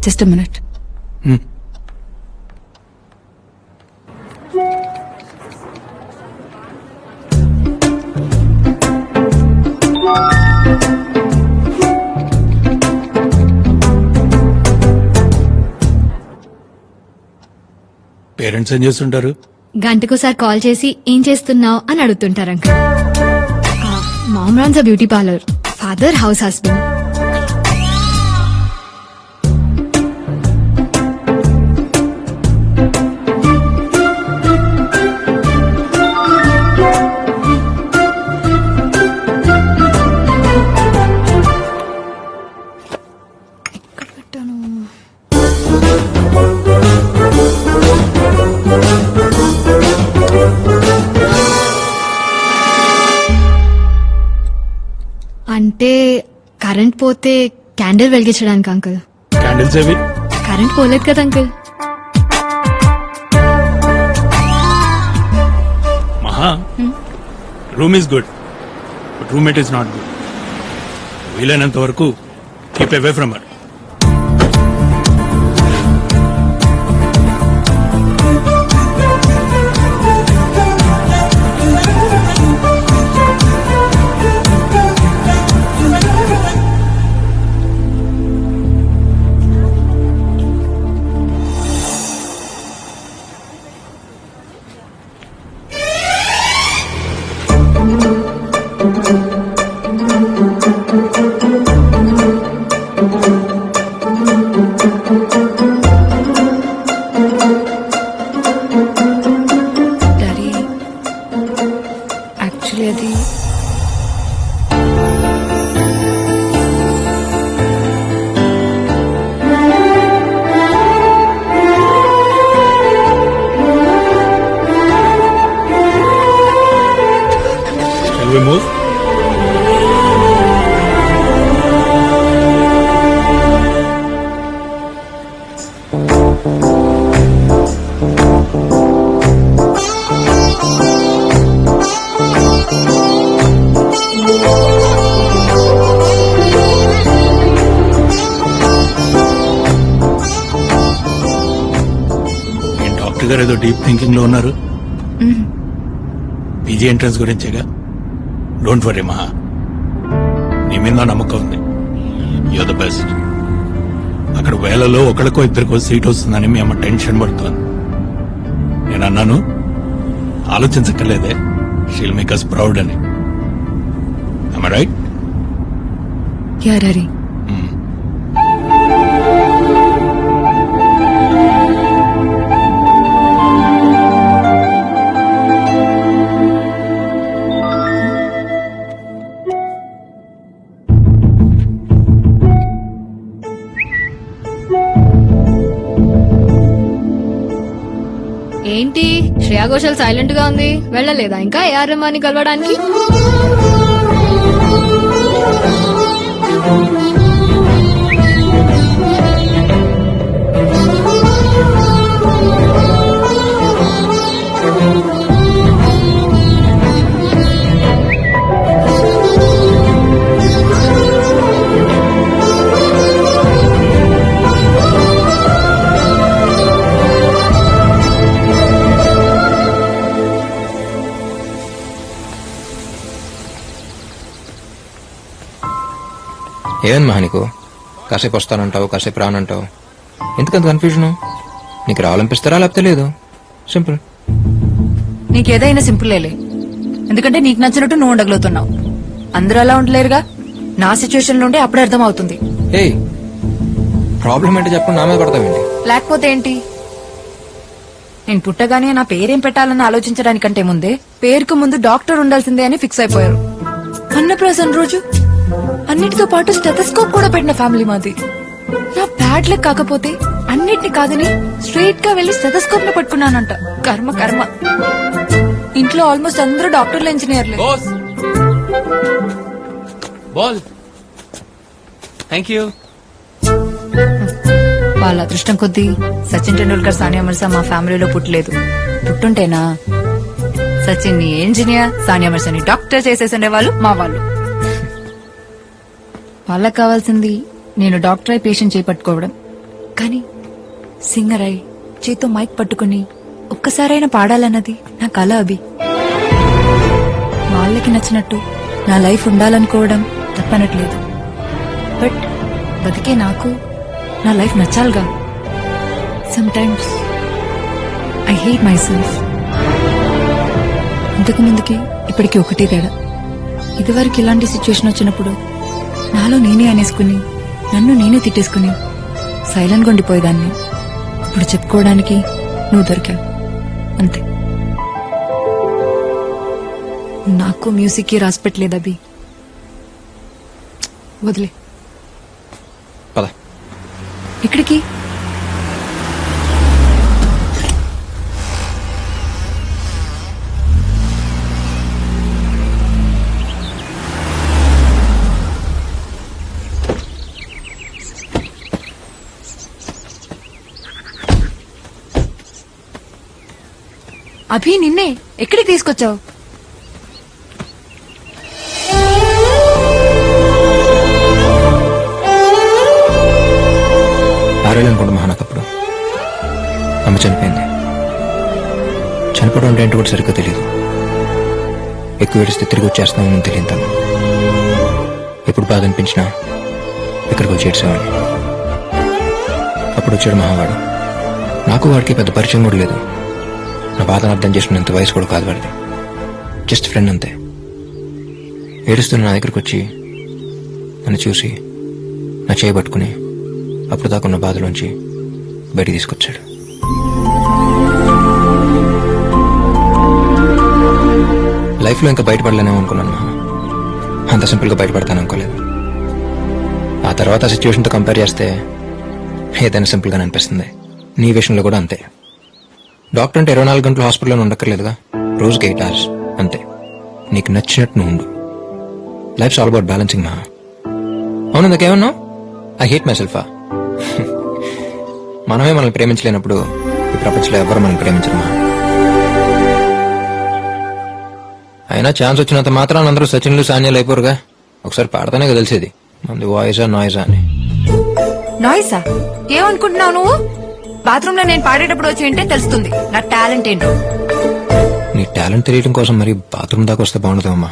Just minute. Parents ఏం చేస్తుంటారు? గంటకోసారి call చేసి ఏం చేస్తున్నావు అని అడుగుతుంటారు uncle. Mom runs a beauty parlour, father house husband. అంటే కరెంట్ పోతే క్యాండిల్ వెలిగించడానికి అంకుల్. క్యాండిల్స్ ఏవి? కరెంట్ పోలేదు కదా uncle. Maha, room is good but roommate is not good. వీలైనంత వరకు keep away from her. Daddy actually అది Shall we move? డాక్టర్ గారు ఏదో డీప్ థింకింగ్ లో ఉన్నారు. పీజీ ఎంట్రన్స్ గురించేగా. డోంట్ వరీ మహా, నీ మీద నా నమ్మకం ఉంది. You're the best. అక్కడ వేలలో ఒకరికో ఇద్దరికో సీట్ వస్తుందని మీ అమ్మ టెన్షన్ పడుతోంది. నేను అన్నాను ఆలోచించక్కర్లేదే, షీల్ మేక్ us ప్రౌడ్ అని. am I right? Yeah daddy. ఏంటి శ్రేయా ఘోషల్ సైలెంట్ గా ఉంది, వెళ్ళలేదా ఇంకా ఏఆర్ రెహమాన్ ని కలవడానికి? ఏమని మహా నీకు? కాసేపు వస్తానంటావు, కాసేపు రానంటావు. ఎందుకంత కన్ఫ్యూజన్? నీకు రావాలనిపిస్తారా లేకపోతే లేదు? సింపుల్. నీకేదైనా సింపుల్లేలే, ఎందుకంటే నీకు నచ్చినట్టు నువ్వు ఉండగలుగుతున్నావు. అందరూ అలా ఉండలేరుగా. నా సిచ్యువేషన్ నుండి అప్పుడే అర్థం అవుతుంది. ఏయ్, ప్రాబ్లం ఏంటో చెప్పండి, నా మీద పడతావేంటి? లేకపోతే ఏంటి? నేను పుట్టగానే నా పేరేం పెట్టాలని ఆలోచించడానికంటే ముందే పేరుకు ముందు డాక్టర్ ఉండాల్సిందే అని ఫిక్స్ అయిపోయారు. అన్నప్రాసన రోజు అన్నిటితో పాటు స్టెథోస్కోప్ కూడా పెట్టిన ఫ్యామిలీ మాది. నా బ్యాడ్ లక్ కాకపోతే అన్నిటిని కాదని స్ట్రైట్ గా వెళ్లి స్టెథోస్కోప్ ని పట్టుకున్నానంట. కర్మ కర్మ. ఇంట్లో ఆల్మోస్ట్ అందరూ డాక్టర్లు, ఇంజనీర్లే. Thank you. వాళ్ళ అదృష్టం కొద్దీ సచిన్ టెండూల్కర్, సానియా మిర్జా మా ఫ్యామిలీలో పుట్టలేదు. పుట్టుంటేనా సచిన్ ని ఇంజనీర్, సానియా మిర్జాని డాక్టర్ చేసేసిండే వాళ్ళు మా వాళ్ళు. వాళ్ళకి కావాల్సింది నేను డాక్టర్ అయి పేషెంట్ చేపట్టుకోవడం. కానీ సింగర్ అయి చేతో మైక్ పట్టుకుని ఒక్కసారైనా పాడాలన్నది నా కల అభి. వాళ్ళకి నచ్చినట్టు నా లైఫ్ ఉండాలనుకోవడం తప్పనట్లేదు. బట్ బతికే నాకు నా లైఫ్ నచ్చాలిగా. Sometimes I hate myself. ఇంతకు ముందుకి ఇప్పటికి ఒకటే తేడా. ఇదివరకు ఇలాంటి సిచ్యువేషన్ వచ్చినప్పుడు నాలో నేనే అనేసుకుని నన్ను నేనే తిట్టేసుకుని సైలెంట్గా ఉండిపోయేదాన్ని. ఇప్పుడు చెప్పుకోవడానికి నువ్వు దొరికావు అంతే. నాకు మ్యూజిక్ కి రాసి పెట్టలేదు అభి. వదిలే. పద. ఇక్కడికి అభి నిన్నే ఎక్కడికి తీసుకొచ్చావు? ఆరేళ్ళనుకోండి మహా నాకప్పుడు అమ్మ చనిపోయింది. చనిపోవడం అంటే ఏంటో కూడా సరిగ్గా తెలియదు. ఎక్కువ ఏడిస్తే తిరిగి వచ్చేస్తామని తెలియదు తను. ఎప్పుడు బాధ అనిపించినా ఇక్కడికి వచ్చి ఏడ్చేవాడిని. అప్పుడు వచ్చాడు మహావాడు. నాకు వాడికి పెద్ద పరిచయం కూడా లేదు. నా బాధను అర్థం చేసుకునేంత వయసు కూడా కాదు వాడిది. జస్ట్ ఫ్రెండ్ అంతే. ఏడుస్తున్న నా దగ్గరికి వచ్చి నన్ను చూసి నా చేయి పట్టుకుని అప్పుడు దాకున్న బాధలోంచి బయటికి తీసుకొచ్చాడు. లైఫ్లో ఇంకా బయటపడలేనేమో అనుకున్నాను. అంత సింపుల్గా బయటపడతాను అనుకోలేదు. ఆ తర్వాత ఆ సిచ్యువేషన్తో కంపేర్ చేస్తే ఏదైనా సింపుల్గానే అనిపిస్తుంది. నీ విషయంలో కూడా అంతే. డాక్టర్ అంటే 24 గంటలు హాస్పిటల్లో ఉండక్కర్లేదుగా. రోజుకి 8 hours అంతే. నీకు నచ్చినట్టు నువ్వు ఉండు. Lifes all about balancing Maha. అవును, ఇందాకేమన్నావు? ఐ హేట్ మై సెల్ఫా. మనమే మనల్ని ప్రేమించలేనప్పుడు ఈ ప్రపంచంలో ఎవరు మనం ప్రేమించరు మహా. అయినా ఛాన్స్ వచ్చినంత మాత్రాన్ని అందరూ సచిన్లు సాన్యాలు అయిపోరుగా. ఒకసారి పాడతానే కదా తెలిసేది మంది వాయిసా నాయిసా అని. నాయిసా? ఏమనుకుంటున్నావు నువ్వు? బాత్రూమ్ లో నేను పాడేటప్పుడు వచ్చి వింటే తెలుస్తుంది నా టాలెంట్ ఏంటో. నీ టాలెంట్ తెలియడం కోసం మరి బాత్రూమ్ దాకా వస్తే బాగుండదు అమ్మా.